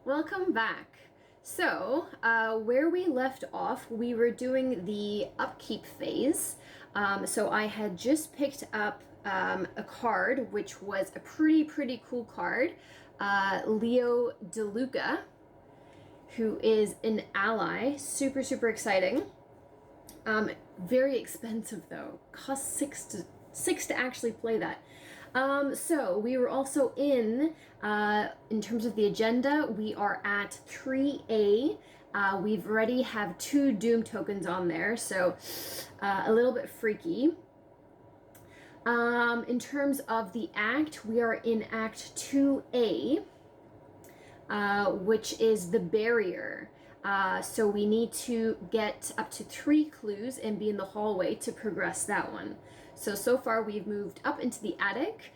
Welcome back. Where we left off, we were doing the upkeep phase. So I had just picked up a card, which was a pretty cool card. Leo DeLuca, who is an ally. Super exciting. Very expensive though. Costs six to actually play that. So we were also in terms of the agenda, we are at 3A. We've already have 2 Doom tokens on there, so a little bit freaky. In terms of the act, we are in Act 2A, which is the barrier. So we need to get up to 3 clues and be in the hallway to progress that one. So far we've moved up into the attic,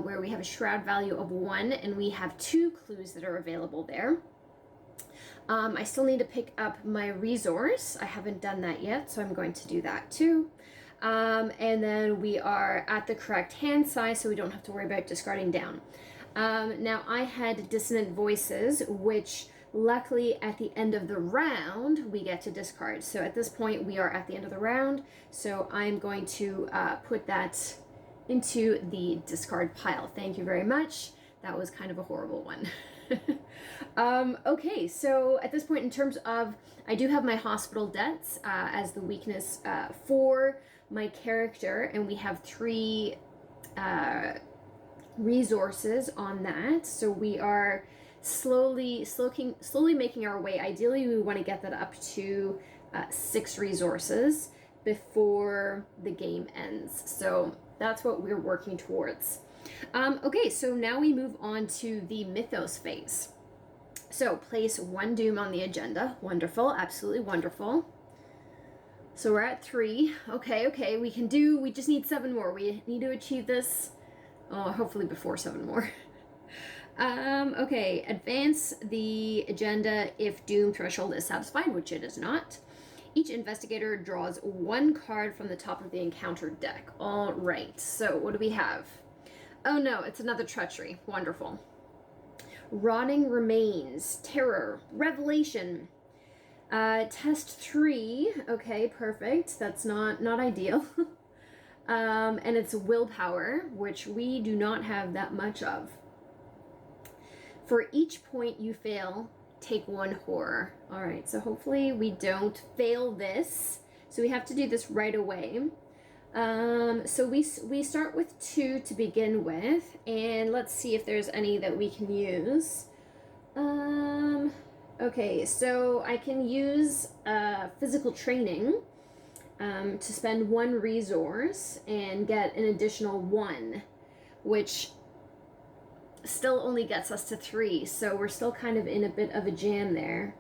where we have a shroud value of 1, and we have 2 clues that are available there. I still need to pick up my resource. I haven't done that yet, so I'm going to do that too. And then we are at the correct hand size, so we don't have to worry about discarding down. Now I had dissonant voices, which luckily at the end of the round we get to discard. So at this point we are at the end of the round, so I'm going to put that into the discard pile. Thank you very much. That was kind of a horrible one. Okay, so at this point in terms of, I do have my hospital debts as the weakness for my character, and we have 3 resources on that. So we are slowly making our way. Ideally, we want to get that up to 6 resources before the game ends. So that's what we're working towards. Okay, so now we move on to the Mythos phase. So place 1 Doom on the agenda. Wonderful, absolutely wonderful. So we're at 3. Okay, we just need 7 more. We need to achieve this, hopefully before 7 more. Okay, advance the agenda if Doom threshold is satisfied, which it is not. Each investigator draws 1 card from the top of the encounter deck. All right, so what do we have? Oh no, it's another treachery. Wonderful. Rotting remains, terror, revelation. Test 3. Okay, perfect. That's not ideal. And it's willpower, which we do not have that much of. For each point you fail, take 1 horror. All right, so hopefully we don't fail this. So we have to do this right away. So we start with 2 to begin with, and let's see if there's any that we can use. Okay, so I can use physical training to spend 1 resource and get an additional 1, which still only gets us to 3, so we're still kind of in a bit of a jam there.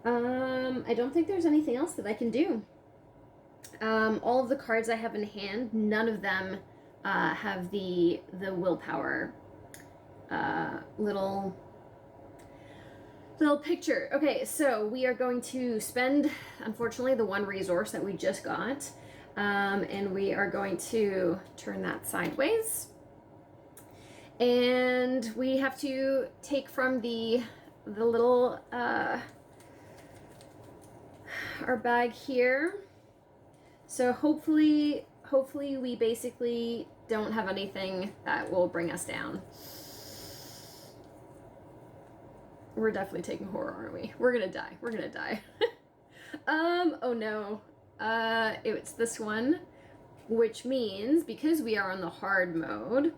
I don't think there's anything else that I can do. All of the cards I have in hand, none of them have the willpower little picture. Okay, so we are going to spend, unfortunately, the 1 resource that we just got, and we are going to turn that sideways. And we have to take from the little our bag here. So hopefully we basically don't have anything that will bring us down. We're definitely taking horror, aren't we? We're gonna die. Oh no. It's this one, which means because we are on the hard mode,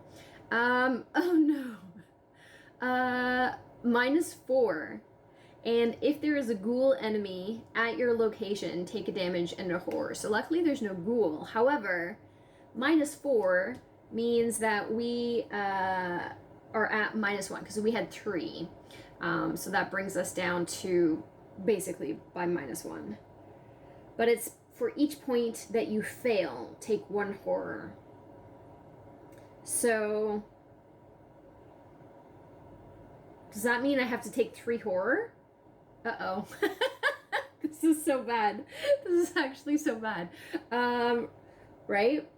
oh no. -4. And if there is a ghoul enemy at your location, take a damage and a horror. So luckily there's no ghoul. However, -4 means that we are at -1 because we had 3. So that brings us down to basically by -1. But it's for each point that you fail, take 1 horror. So does that mean I have to take 3 horror? Uh-oh. This is so bad. This is actually so bad. Right?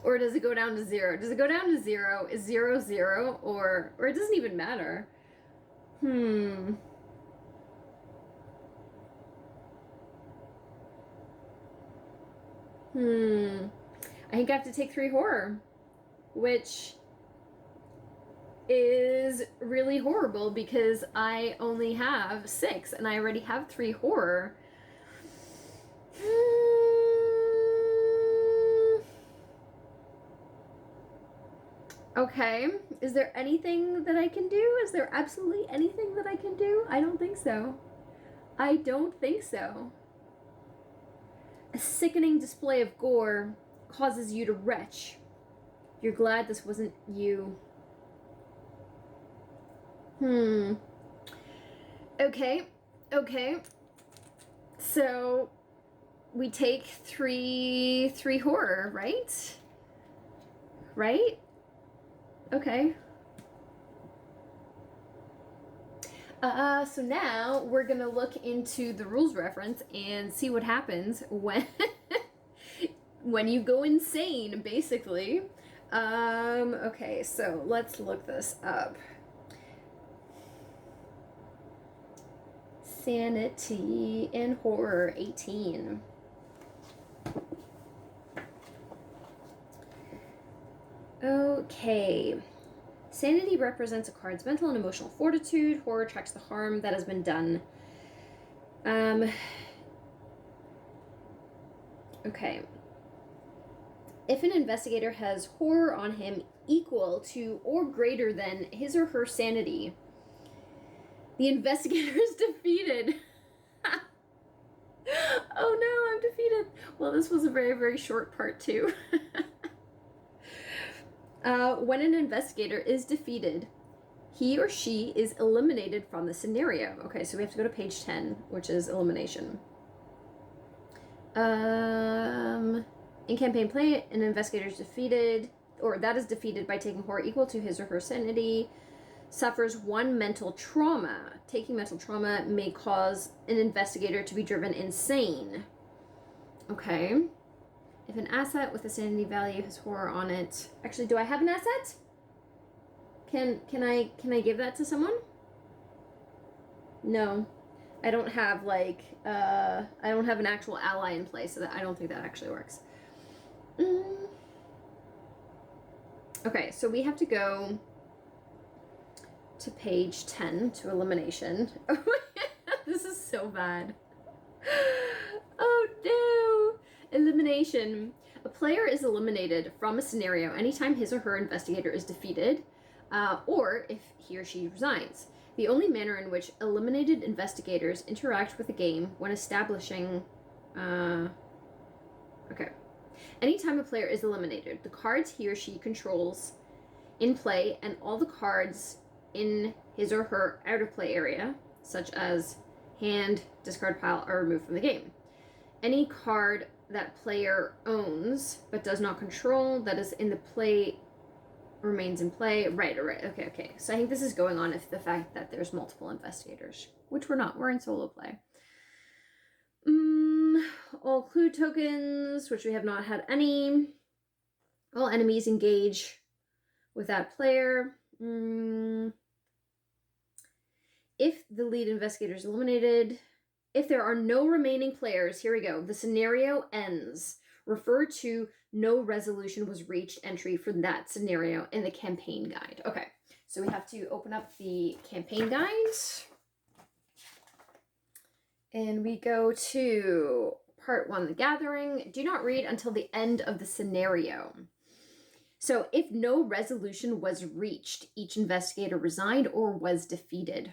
Or does it go down to 0? Does it go down to 0? Is 0 0? Or it doesn't even matter. Hmm. I think I have to take 3 horror, which is really horrible because I only have 6 and I already have 3 horror. Okay. Is there anything that I can do? Is there absolutely anything that I can do? I don't think so. I don't think so. A sickening display of gore causes you to retch. You're glad this wasn't you. Okay. Okay. So we take three horror, right? Right? Okay. So now we're gonna look into the rules reference and see what happens when when you go insane, basically. Okay, so let's look this up. Sanity and horror 18. Okay. Sanity represents a card's mental and emotional fortitude. Horror tracks the harm that has been done. Okay. If an investigator has horror on him equal to or greater than his or her sanity, the investigator is defeated. Oh no, I'm defeated. Well, this was a very, very short part too. When an investigator is defeated, he or she is eliminated from the scenario. Okay, so we have to go to page 10, which is elimination. In campaign play, an investigator is defeated, or that is defeated by taking horror equal to his or her sanity, suffers 1 mental trauma. Taking mental trauma may cause an investigator to be driven insane. Okay. If an asset with a sanity value has horror on it... Actually, do I have an asset? Can I give that to someone? No. I don't have, like, I don't have an actual ally in place, so that I don't think that actually works. Okay, so we have to go to page 10 to elimination. This is so bad. Oh no! Elimination. A player is eliminated from a scenario anytime his or her investigator is defeated, or if he or she resigns. The only manner in which eliminated investigators interact with the game when establishing... Okay. Anytime a player is eliminated, the cards he or she controls in play and all the cards in his or her out-of-play area, such as hand, discard pile, are removed from the game. Any card that player owns but does not control that is in the play remains in play. Right. Okay. So I think this is going on if the fact that there's multiple investigators, which we're not. We're in solo play. All clue tokens, which we have not had any. All enemies engage with that player. If the lead investigator is eliminated, if there are no remaining players, here we go, the scenario ends. Refer to no resolution was reached entry for that scenario in the campaign guide. Okay, so we have to open up the campaign guide. And we go to part 1, the gathering. Do not read until the end of the scenario. So if no resolution was reached, each investigator resigned or was defeated.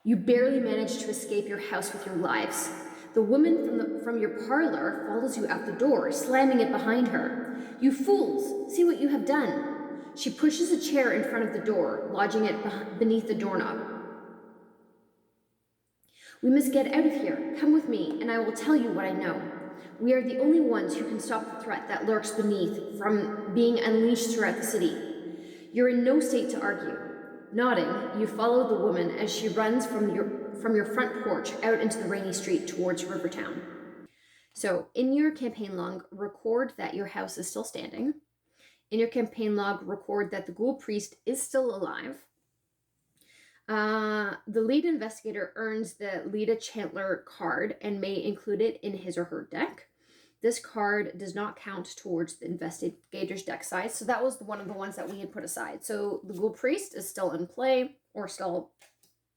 You barely managed to escape your house with your lives. The woman from your parlor follows you out the door, slamming it behind her. You fools, see what you have done. She pushes a chair in front of the door, lodging it beneath the doorknob. We must get out of here. Come with me, and I will tell you what I know. We are the only ones who can stop the threat that lurks beneath from being unleashed throughout the city. You're in no state to argue. Nodding, you follow the woman as she runs from your front porch out into the rainy street towards Rivertown. So, in your campaign log, record that your house is still standing. In your campaign log, record that the ghoul priest is still alive. The lead investigator earns the Lita Chandler card and may include it in his or her deck. This card does not count towards the investigator's deck size. So that was one of the ones that we had put aside. So the ghoul priest is still in play, or still,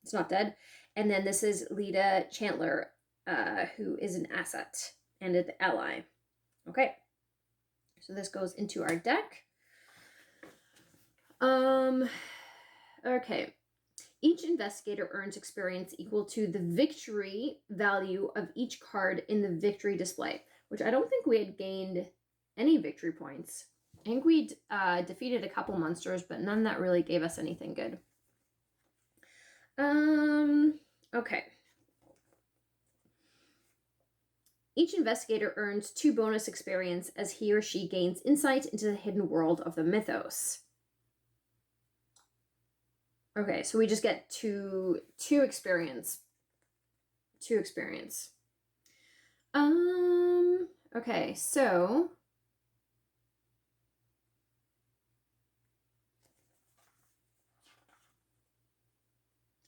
it's not dead. And then this is Lita Chandler, who is an asset and an ally. Okay. So this goes into our deck. Okay. Each investigator earns experience equal to the victory value of each card in the victory display, which I don't think we had gained any victory points. I think we defeated a couple monsters, but none that really gave us anything good. Okay. Each investigator earns 2 bonus experience as he or she gains insight into the hidden world of the mythos. Okay, so we just get two experience. 2 experience. Okay, so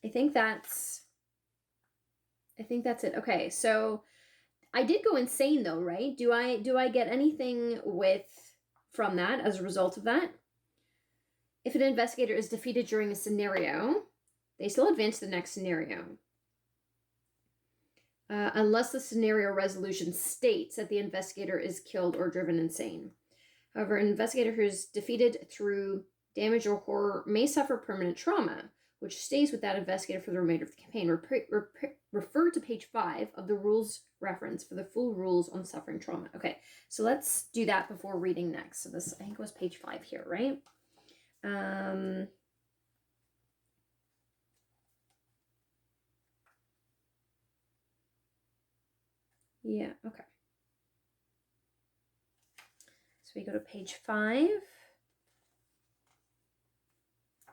I think that's it. Okay, so I did go insane though, right? Do I get anything from that as a result of that? If an investigator is defeated during a scenario, they still advance to the next scenario. Unless the scenario resolution states that the investigator is killed or driven insane. However, an investigator who is defeated through damage or horror may suffer permanent trauma, which stays with that investigator for the remainder of the campaign. Refer to page 5 of the rules reference for the full rules on suffering trauma. Okay, so let's do that before reading next. So this, I think, was page 5 here, right? Yeah, okay. So we go to page 5.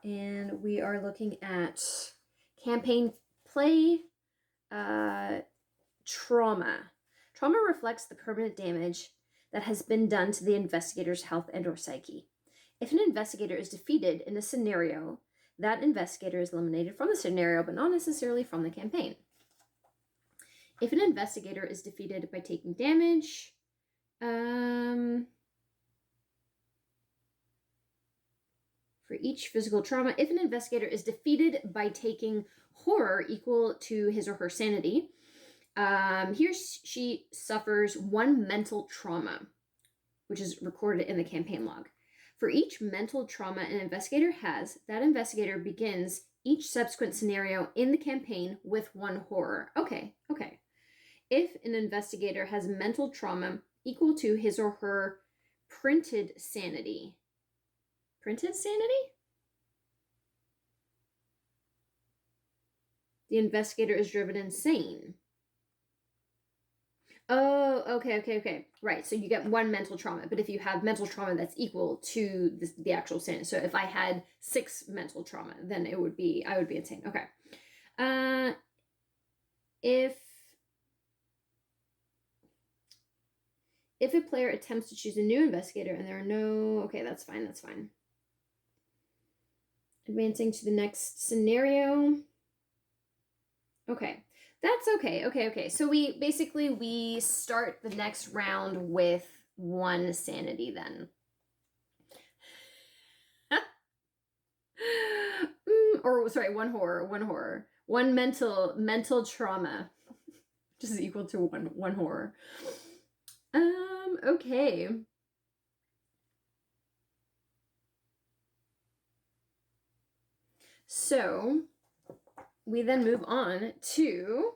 And we are looking at campaign play trauma. Trauma reflects the permanent damage that has been done to the investigator's health and or psyche. If an investigator is defeated in a scenario, that investigator is eliminated from the scenario, but not necessarily from the campaign. If an investigator is defeated by taking damage, for each physical trauma, if an investigator is defeated by taking horror equal to his or her sanity, he or she suffers 1 mental trauma, which is recorded in the campaign log. For each mental trauma an investigator has, that investigator begins each subsequent scenario in the campaign with 1 horror. Okay. If an investigator has mental trauma equal to his or her printed sanity. Printed sanity? The investigator is driven insane. Oh, okay. Right, so you get 1 mental trauma, but if you have mental trauma that's equal to the actual sanity. So if I had 6 mental trauma, then I would be insane. Okay. If a player attempts to choose a new investigator and there are no... Okay, that's fine. Advancing to the next scenario. Okay, that's okay. Okay. So we start the next round with 1 sanity then. Or sorry, 1 horror. 1 mental trauma, which is equal to 1 horror. Okay. So we then move on to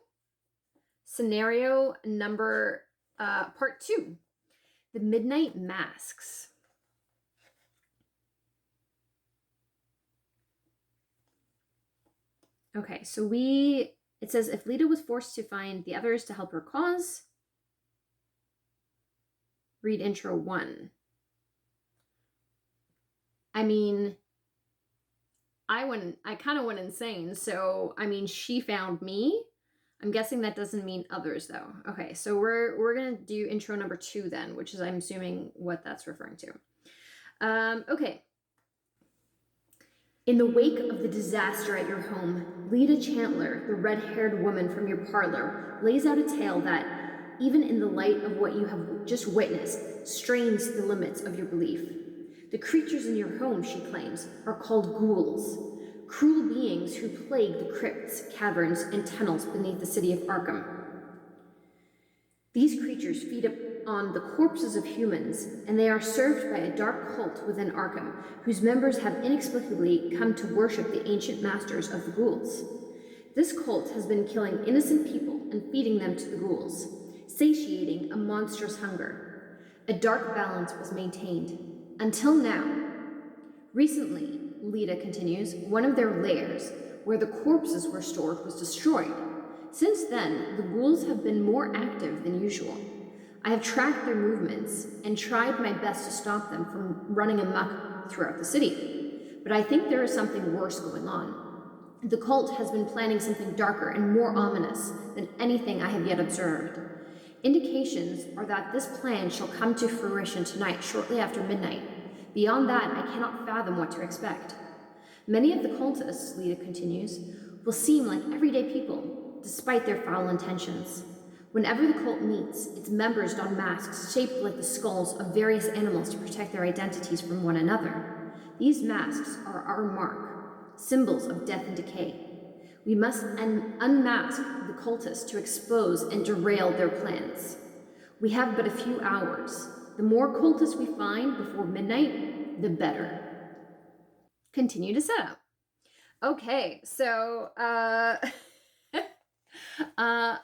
scenario number part 2, the Midnight Masks. Okay, so it says if Lita was forced to find the others to help her cause, read intro 1. I mean, I kind of went insane. So, I mean, she found me. I'm guessing that doesn't mean others though. Okay, so we're going to do intro number 2 then, which is, I'm assuming, what that's referring to. Okay. In the wake of the disaster at your home, Lita Chandler, the red-haired woman from your parlor, lays out a tale that, even in the light of what you have just witnessed, strains the limits of your belief. The creatures in your home, she claims, are called ghouls, cruel beings who plague the crypts, caverns, and tunnels beneath the city of Arkham. These creatures feed on the corpses of humans, and they are served by a dark cult within Arkham, whose members have inexplicably come to worship the ancient masters of the ghouls. This cult has been killing innocent people and feeding them to the ghouls, satiating a monstrous hunger. A dark balance was maintained. Until now. Recently, Lita continues, one of their lairs, where the corpses were stored, was destroyed. Since then, the ghouls have been more active than usual. I have tracked their movements and tried my best to stop them from running amok throughout the city. But I think there is something worse going on. The cult has been planning something darker and more ominous than anything I have yet observed. Indications are that this plan shall come to fruition tonight, shortly after midnight. Beyond that, I cannot fathom what to expect. Many of the cultists, Lita continues, will seem like everyday people, despite their foul intentions. Whenever the cult meets, its members don masks shaped like the skulls of various animals to protect their identities from one another. These masks are our mark, symbols of death and decay. We must unmask the cultists to expose and derail their plans. We have but a few hours. The more cultists we find before midnight, the better. Continue to set up. Okay, so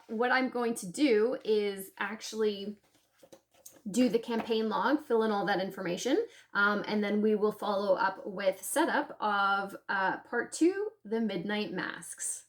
what I'm going to do is actually do the campaign log, fill in all that information, and then we will follow up with setup of part 2, the Midnight Masks.